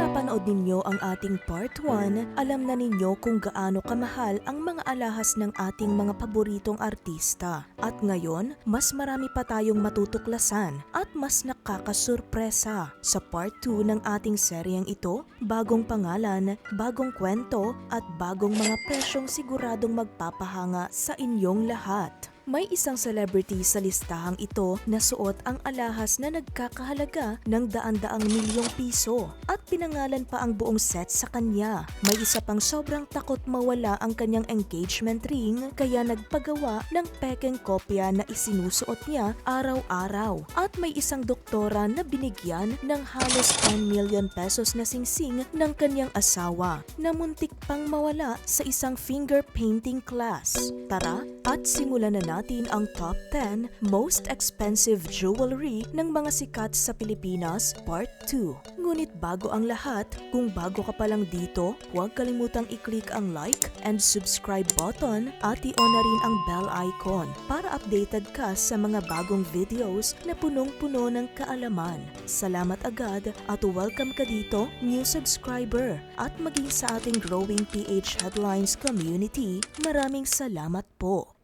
napanood ninyo ang ating part 1, alam na ninyo kung gaano kamahal ang mga alahas ng ating mga paboritong artista. At ngayon, mas marami pa tayong matutuklasan at mas nakakasurpresa. Sa part 2 ng ating seryeng ito, bagong pangalan, bagong kwento at bagong mga presyong siguradong magpapahanga sa inyong lahat. May isang celebrity sa listahang ito na suot ang alahas na nagkakahalaga ng daan-daang milyong piso at pinangalan pa ang buong set sa kanya. May isa pang sobrang takot mawala ang kanyang engagement ring kaya nagpagawa ng pekeng kopya na isinusuot niya araw-araw. At may isang doktora na binigyan ng halos 10 million pesos na singsing ng kanyang asawa na muntik pang mawala sa isang finger painting class. Tara at simulan na natin ang top 10 most expensive jewelry ng mga sikat sa Pilipinas Part 2. Ngunit bago ang lahat, kung bago ka pa lang dito, huwag kalimutang i-click ang like and subscribe button at i-on na rin ang bell icon para updated ka sa mga bagong videos na punong-puno ng kaalaman. Salamat agad at welcome ka dito, new subscriber, at maging sa ating growing PH Headlines community. Maraming salamat po.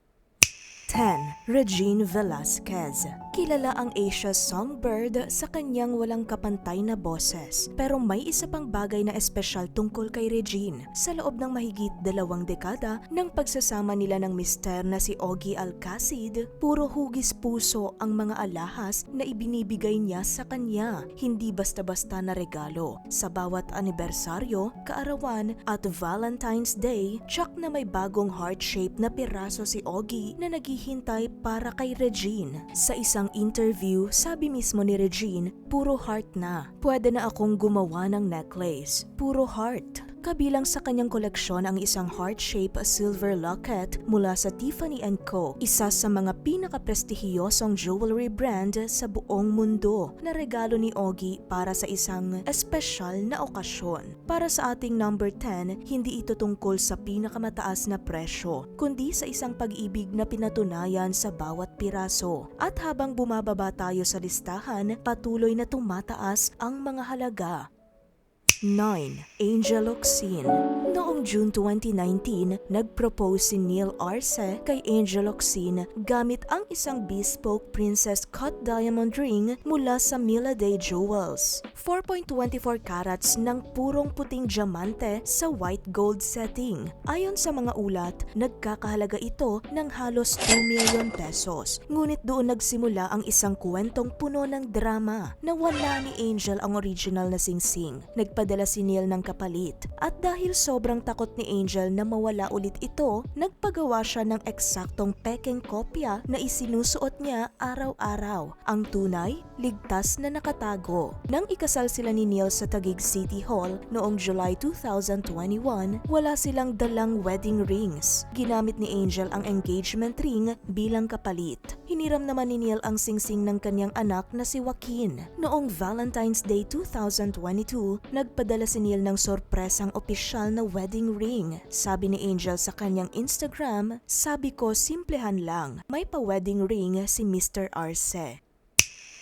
10. Regine Velasquez. Kilala ang Asia's songbird sa kanyang walang kapantay na boses. Pero may isa pang bagay na espesyal tungkol kay Regine. Sa loob ng mahigit 2 dekada ng pagsasama nila ng mister na si Ogie Alcacid, puro hugis puso ang mga alahas na ibinibigay niya sa kanya. Hindi basta-basta na regalo. Sa bawat anibersaryo, kaarawan at Valentine's Day, tsak na may bagong heart-shape na piraso si Ogie na naghihintay para kay Regine. Sa isang interview, sabi mismo ni Regine, puro heart na. Pwede na akong gumawa ng necklace. Puro heart. Kabilang sa kanyang koleksyon ang isang heart-shaped silver locket mula sa Tiffany & Co. Isa sa mga pinakaprestihiyosong jewelry brand sa buong mundo na regalo ni Ogie para sa isang espesyal na okasyon. Para sa ating number 10, hindi ito tungkol sa pinakamataas na presyo, kundi sa isang pag-ibig na pinatunayan sa bawat piraso. At habang bumababa tayo sa listahan, patuloy na tumataas ang mga halaga. 9. Angel Locsin. Noong June 2019, nag-propose si Neil Arce kay Angel Locsin gamit ang isang bespoke princess cut diamond ring mula sa Mila Day Jewels. 4.24 carats ng purong puting diamante sa white gold setting. Ayon sa mga ulat, nagkakahalaga ito ng halos 2 million pesos. Ngunit doon nagsimula ang isang kwentong puno ng drama na wala ni Angel ang original na singsing. Nagpadala si Neil ng kapalit at dahil sobrang takot ni Angel na mawala ulit ito, nagpagawa siya ng eksaktong pekeng kopya na isinusuot niya araw-araw. Ang tunay, ligtas na nakatago. Nang ikasal sila ni Neil sa Taguig City Hall noong July 2021, wala silang dalang wedding rings. Ginamit ni Angel ang engagement ring bilang kapalit. Hiniram naman ni Neil ang singsing ng kanyang anak na si Joaquin. Noong Valentine's Day 2022, nagpadala si Neil ng sorpresang opisyal na wedding ring. Sabi ni Angel sa kanyang Instagram, "Sabi ko simplehan lang, may pa-wedding ring si Mr. Arce."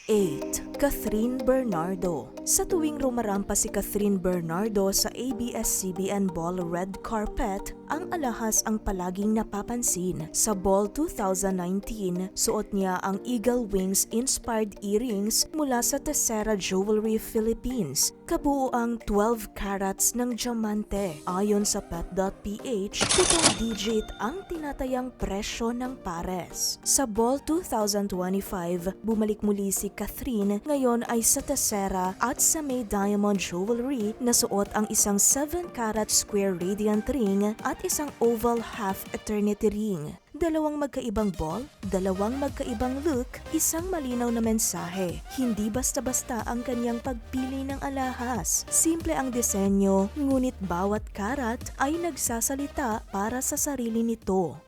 8. Catherine Bernardo. Sa tuwing rumarampa si Catherine Bernardo sa ABS-CBN Ball red carpet, ang alahas ang palaging napapansin. Sa Ball 2019, suot niya ang Eagle Wings inspired earrings mula sa Tessera Jewelry Philippines. Kabuuang 12 carats ng diamante. Ayon sa pet.ph, 7 digit ang tinatayang presyo ng pares. Sa Ball 2025, bumalik muli si Catherine, ngayon ay sa Tessera at sa May Diamond Jewelry na suot ang isang 7 carat square radiant ring at isang oval half eternity ring. Dalawang magkaibang ball, dalawang magkaibang look, isang malinaw na mensahe. Hindi basta-basta ang kanyang pagpili ng alahas. Simple ang disenyo, ngunit bawat karat ay nagsasalita para sa sarili nito.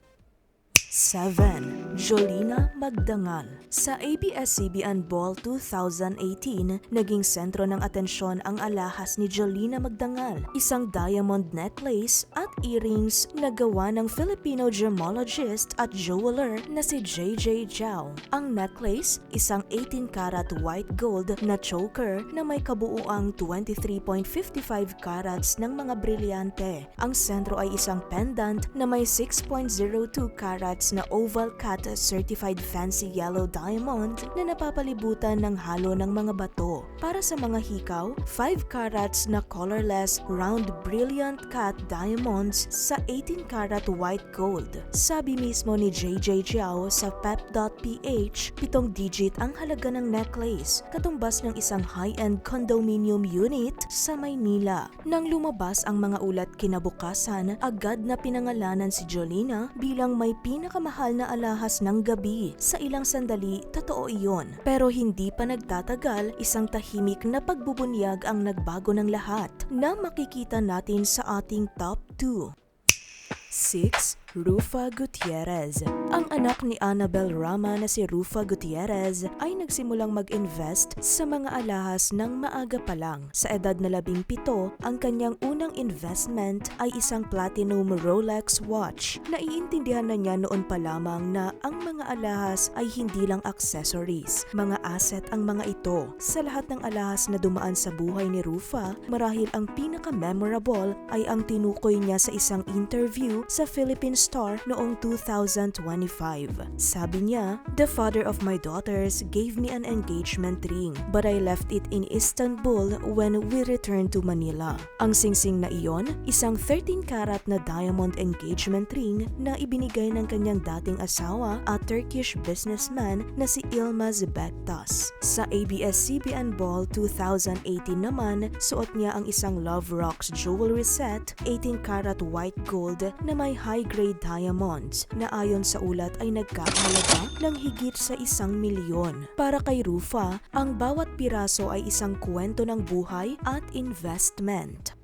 7. Jolina Magdangal. Sa ABS-CBN Ball 2018, naging sentro ng atensyon ang alahas ni Jolina Magdangal, isang diamond necklace at earrings na gawa ng Filipino gemologist at jeweler na si JJ Jiao. Ang necklace, isang 18-karat white gold na choker na may kabuuang 23.55 carats ng mga brilyante. Ang sentro ay isang pendant na may 6.02 carats na oval cut certified fancy yellow diamond na napapalibutan ng halo ng mga bato. Para sa mga hikaw, 5 carats na colorless round brilliant cut diamonds sa 18-karat white gold. Sabi mismo ni JJ Jiao sa pep.ph, 7 digit ang halaga ng necklace, katumbas ng isang high-end condominium unit sa Maynila. Nang lumabas ang mga ulat kinabukasan, agad na pinangalanan si Jolina bilang may pinakamahal na alahas ng gabi. Sa ilang sandali, totoo iyon. Pero hindi pa nagtatagal, isang tahimik na pagbubunyag ang nagbago ng lahat na makikita natin sa ating top 2. 6. Rufa Gutierrez. Ang anak ni Annabel Rama na si Rufa Gutierrez ay nagsimulang mag-invest sa mga alahas ng maaga pa lang. Sa edad na 17, ang kanyang unang investment ay isang platinum Rolex watch. Naiintindihan na niya noon pa lamang na ang mga alahas ay hindi lang accessories. Mga asset ang mga ito. Sa lahat ng alahas na dumaan sa buhay ni Rufa, marahil ang pinaka-memorable ay ang tinukoy niya sa isang interview sa Philippine Star noong 2025. Sabi niya, "The father of my daughters gave me an engagement ring, but I left it in Istanbul when we returned to Manila." Ang singsing na iyon, isang 13-karat na diamond engagement ring na ibinigay ng kanyang dating asawa at Turkish businessman na si Yilmaz Bektas. Sa ABS-CBN Ball 2018 naman, suot niya ang isang Love Rocks jewelry set, 18-karat white gold na may high-grade diamonds na ayon sa ulat ay nagkakahalaga ng higit sa 1,000,000. Para kay Rufa, ang bawat piraso ay isang kwento ng buhay at investment.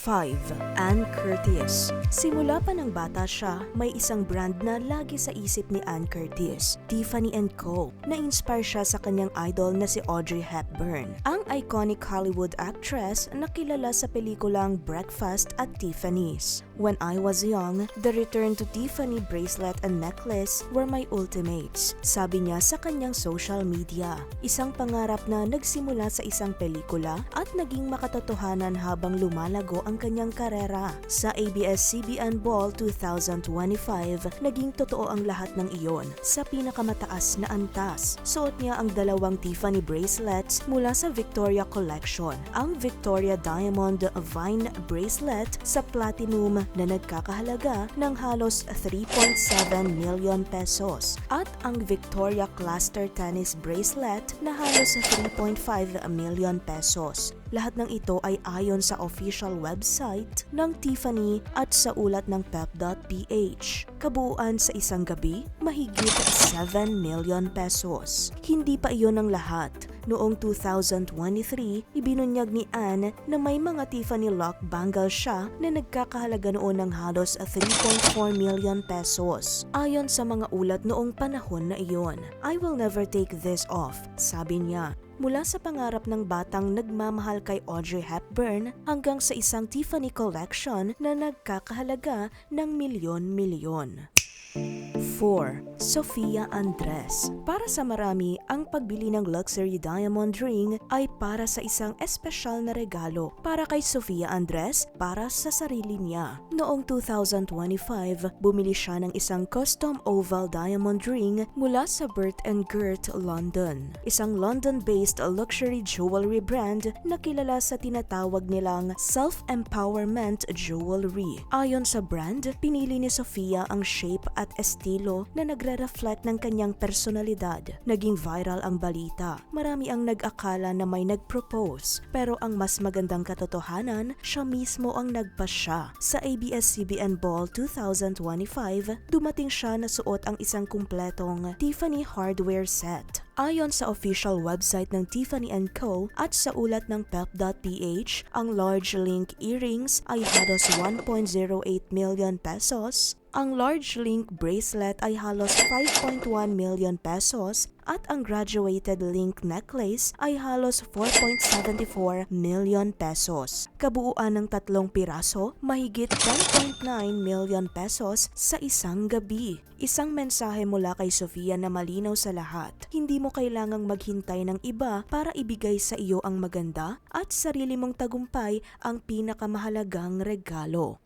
5. Anne Curtis. Simula pa ng bata siya, may isang brand na lagi sa isip ni Anne Curtis, Tiffany & Co. Na-inspire siya sa kanyang idol na si Audrey Hepburn, ang iconic Hollywood actress na kilala sa pelikulang Breakfast at Tiffany's. When I was young, the return to Tiffany bracelet and necklace were my ultimates, sabi niya sa kanyang social media. Isang pangarap na nagsimula sa isang pelikula at naging makatotohanan habang lumalago ang kanyang karera. Sa ABS-CBN Ball 2025, naging totoo ang lahat ng iyon. Sa pinakamataas na antas, suot niya ang 2 Tiffany bracelets mula sa Victoria Collection. Ang Victoria Diamond Vine Bracelet sa platinum na nagkakahalaga ng halos 3.7 million pesos at ang Victoria Cluster Tennis Bracelet na halos 3.5 million pesos. Lahat ng ito ay ayon sa official website ng Tiffany at sa ulat ng pep.ph. Kabuuan sa isang gabi, mahigit 7 million pesos. Hindi pa iyon ang lahat. Noong 2023, ibinunyag ni Anne na may mga Tiffany lock bangle siya na nagkakahalaga noon ng halos 3.4 million pesos. Ayon sa mga ulat noong panahon na iyon, "I will never take this off," sabi niya. Mula sa pangarap ng batang nagmamahal kay Audrey Hepburn hanggang sa isang Tiffany collection na nagkakahalaga ng milyon-milyon. 4. Sofia Andres. Para sa marami, ang pagbili ng luxury diamond ring ay para sa isang espesyal na regalo. Para kay Sofia Andres, para sa sarili niya. Noong 2025, bumili siya ng isang custom oval diamond ring mula sa Burt & Gert, London. Isang London-based luxury jewelry brand na kilala sa tinatawag nilang self-empowerment jewelry. Ayon sa brand, pinili ni Sofia ang shape at estilo na nagre-reflect ng kanyang personalidad. Naging viral ang balita. Marami ang nag-akala na may nag-propose, pero ang mas magandang katotohanan, siya mismo ang nagpasya. Sa ABS-CBN Ball 2025, dumating siya na suot ang isang kumpletong Tiffany hardware set. Ayon sa official website ng Tiffany & Co. at sa ulat ng pep.ph, ang large link earrings ay halos 1.08 million pesos Ang large link bracelet ay halos 5.1 million pesos at ang graduated link necklace ay halos 4.74 million pesos. Kabuuan ng tatlong piraso, mahigit 10.9 million pesos sa isang gabi. Isang mensahe mula kay Sofia na malinaw sa lahat. Hindi mo kailangang maghintay ng iba para ibigay sa iyo ang maganda at sarili mong tagumpay ang pinakamahalagang regalo.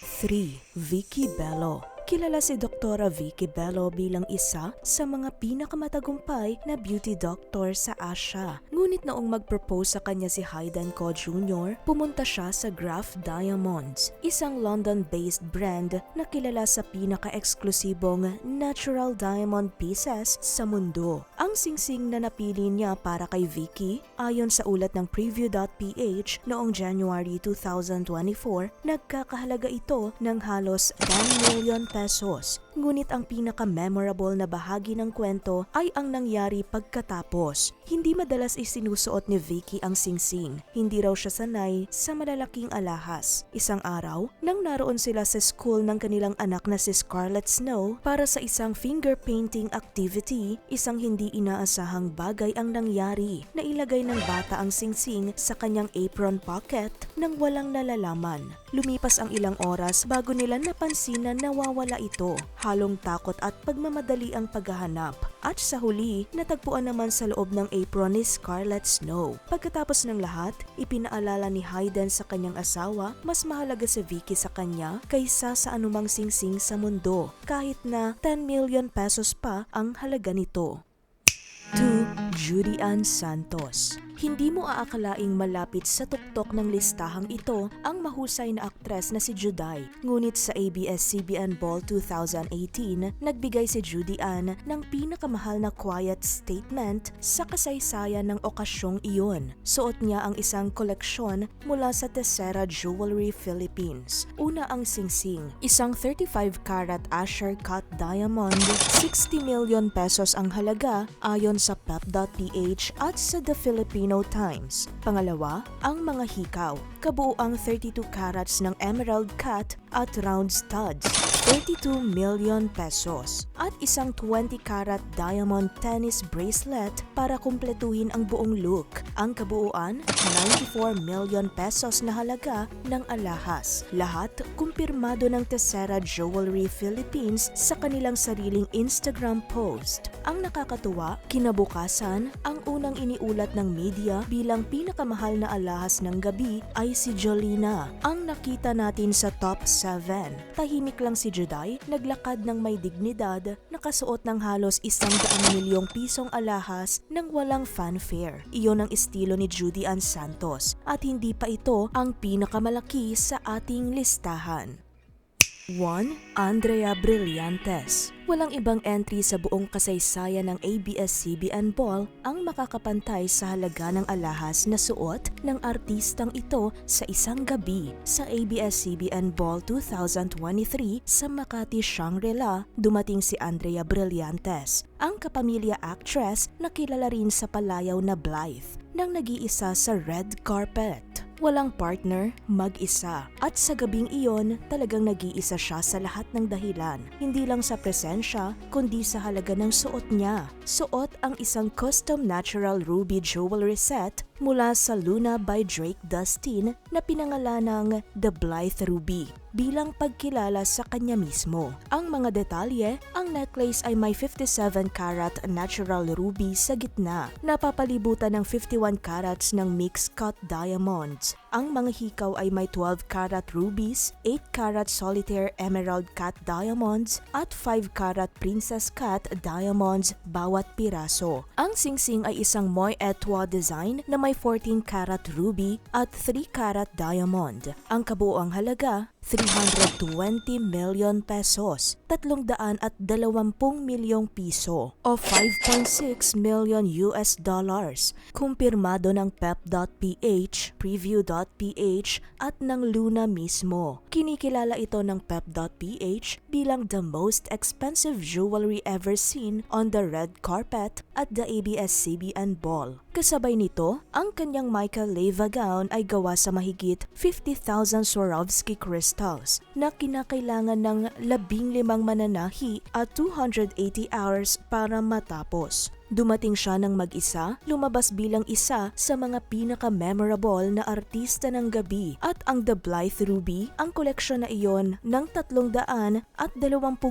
3. Vicky Bello. Kilala si Dr. Vicky Bello bilang isa sa mga pinakamatagumpay na beauty doctor sa Asia. Ngunit noong mag-propose sa kanya si Hayden Ko Jr., pumunta siya sa Graf Diamonds, isang London-based brand na kilala sa pinaka-eksklusibong natural diamond pieces sa mundo. Ang singsing na napili niya para kay Vicky, ayon sa ulat ng Preview.ph noong January 2024, nagkakahalaga ito ng halos 10 million pesos. Ngunit ang pinaka-memorable na bahagi ng kwento ay ang nangyari pagkatapos. Hindi madalas isinusuot ni Vicky ang singsing. Hindi raw siya sanay sa malalaking alahas. Isang araw, nang naroon sila sa school ng kanilang anak na si Scarlett Snow para sa isang finger painting activity, isang hindi inaasahang bagay ang nangyari. Nailagay ng bata ang singsing sa kanyang apron pocket nang walang nalalaman. Lumipas ang ilang oras bago nila napansin na nawawala ito. Halong takot at pagmamadali ang paghahanap. At sa huli, natagpuan naman sa loob ng apron ni Scarlett Snow. Pagkatapos ng lahat, ipinaalala ni Hayden sa kanyang asawa, mas mahalaga si Vicky sa kanya kaysa sa anumang singsing sa mundo, kahit na 10 million pesos pa ang halaga nito. 2. Judy Ann Santos. Hindi mo aakalaing malapit sa tuktok ng listahang ito ang mahusay na aktres na si Juday. Ngunit sa ABS-CBN Ball 2018, nagbigay si Judy Ann ng pinakamahal na quiet statement sa kasaysayan ng okasyong iyon. Suot niya ang isang koleksyon mula sa Tessera Jewelry Philippines. Una ang singsing, isang 35 karat Asher cut diamond, 60 million pesos ang halaga ayon sa pep.ph at sa The Filipino Times. Pangalawa, ang mga hikaw, kabuuang 32 carats ng emerald cut at round studs, 32 million pesos. At isang 20 karat diamond tennis bracelet para kumpletuhin ang buong look. Ang kabuuan, 94 million pesos na halaga ng alahas. Lahat kumpirmado ng Tessera Jewelry Philippines sa kanilang sariling Instagram post. Ang nakakatuwa, kinabukasan, ang unang iniulat ng media bilang pinakamahal na alahas ng gabi ay si Jolina, ang nakita natin sa top 7. Tahimik lang si Juday, naglakad ng may dignidad, nakasuot ng halos 100 milyong pisong alahas nang walang fanfare. Iyon ang estilo ni Judy Ann Santos at hindi pa ito ang pinakamalaki sa ating listahan. 1. Andrea Brillantes. Walang ibang entry sa buong kasaysayan ng ABS-CBN Ball ang makakapantay sa halaga ng alahas na suot ng artistang ito sa isang gabi. Sa ABS-CBN Ball 2023 sa Makati, Shangri-La, dumating si Andrea Brillantes, ang kapamilya actress na kilala rin sa palayaw na Blythe, nang nag-iisa sa red carpet. Walang partner, mag-isa. At sa gabing iyon, talagang nag-iisa siya sa lahat ng dahilan. Hindi lang sa presensya, kundi sa halaga ng suot niya. Suot ang isang custom natural ruby jewelry set mula sa Luna by Drake Dustin na pinangalanang The Blythe Ruby bilang pagkilala sa kanya mismo. Ang mga detalye, ang necklace ay may 57 karat natural ruby sa gitna, napapalibutan ng 51 carats ng mixed cut diamonds. Ang mga hikaw ay may 12 karat rubies, 8 karat solitaire emerald cut diamonds at 5 karat princess cut diamonds bawat piraso. Ang singsing ay isang Moy Etwa design na may 14 karat ruby at 3 karat diamond. Ang kabuuang halaga, 320 million pesos, 320 milyong piso o 5.6 million US dollars. Kumpirmado ng pep.ph, preview.ph at ng Luna mismo. Kinikilala ito ng pep.ph bilang the most expensive jewelry ever seen on the red carpet at the ABS-CBN Ball. Kasabay nito, ang kanyang Michael Leva gown ay gawa sa mahigit 50,000 Swarovski crystals crystals na kinakailangan ng 15 mananahi at 280 hours para matapos. Dumating siya ng mag-isa, lumabas bilang isa sa mga pinaka-memorable na artista ng gabi at ang The Blythe Ruby, ang koleksyon na iyon ng 320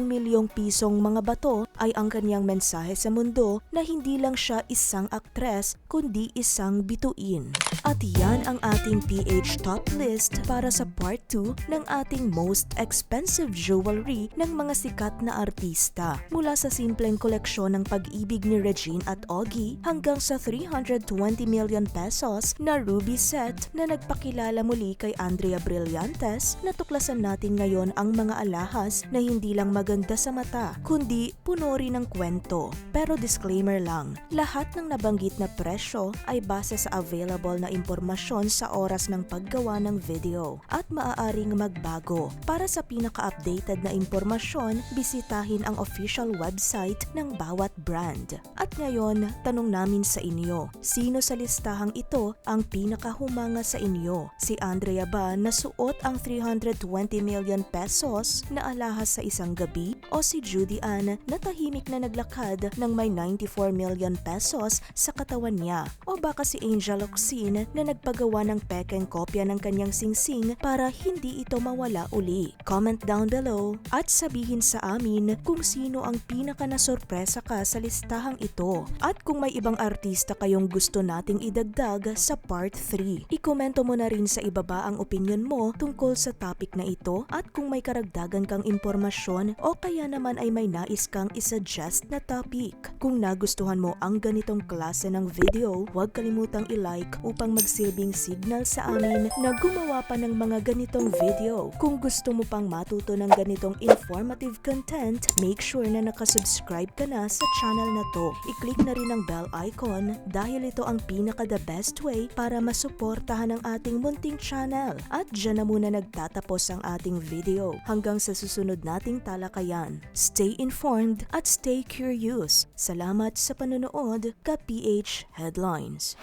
milyong pisong mga bato ay ang kanyang mensahe sa mundo na hindi lang siya isang aktres kundi isang bituin. At yan ang ating PH Top List para sa Part 2 ng ating most expensive jewelry ng mga sikat na artista. Mula sa simpleng koleksyon ng pag-ibig ni Regine at Augie hanggang sa 320 million pesos na ruby set na nagpakilala muli kay Andrea Brillantes, natuklasan natin ngayon ang mga alahas na hindi lang maganda sa mata kundi puno rin ng kwento. Pero disclaimer lang, lahat ng nabanggit na presyo ay base sa available na impormasyon sa oras ng paggawa ng video at maaaring magbago. Para sa pinaka-updated na impormasyon, bisitahin ang official website ng bawat brand. At ngayon, tanong namin sa inyo, sino sa listahang ito ang pinakahumanga sa inyo? Si Andrea ba na suot ang 320 million pesos na alahas sa isang gabi? O si Judy Ann na tahimik na naglakad ng may 94 million pesos sa katawan niya? O baka si Angel Locsin na nagpagawa ng pekeng kopya ng kanyang singsing para hindi ito mawala uli? Comment down below at sabihin sa amin kung sino ang pinaka nasorpresa ka sa listahang ito. At kung may ibang artista kayong gusto nating idagdag sa Part 3, ikomento mo na rin sa ibaba ang opinion mo tungkol sa topic na ito at kung may karagdagan kang impormasyon o kaya naman ay may nais kang isuggest na topic. Kung nagustuhan mo ang ganitong klase ng video, huwag kalimutang i-like upang magsilbing signal sa amin na gumawa pa ng mga ganitong video. Kung gusto mo pang matuto ng ganitong informative content, make sure na nakasubscribe ka na sa channel na to. I-click na rin ang bell icon dahil ito ang pinaka-the best way para masuportahan ang ating munting channel. At dyan na muna nagtatapos ang ating video. Hanggang sa susunod nating talakayan. Stay informed at stay curious. Salamat sa panonood ka PH Headlines.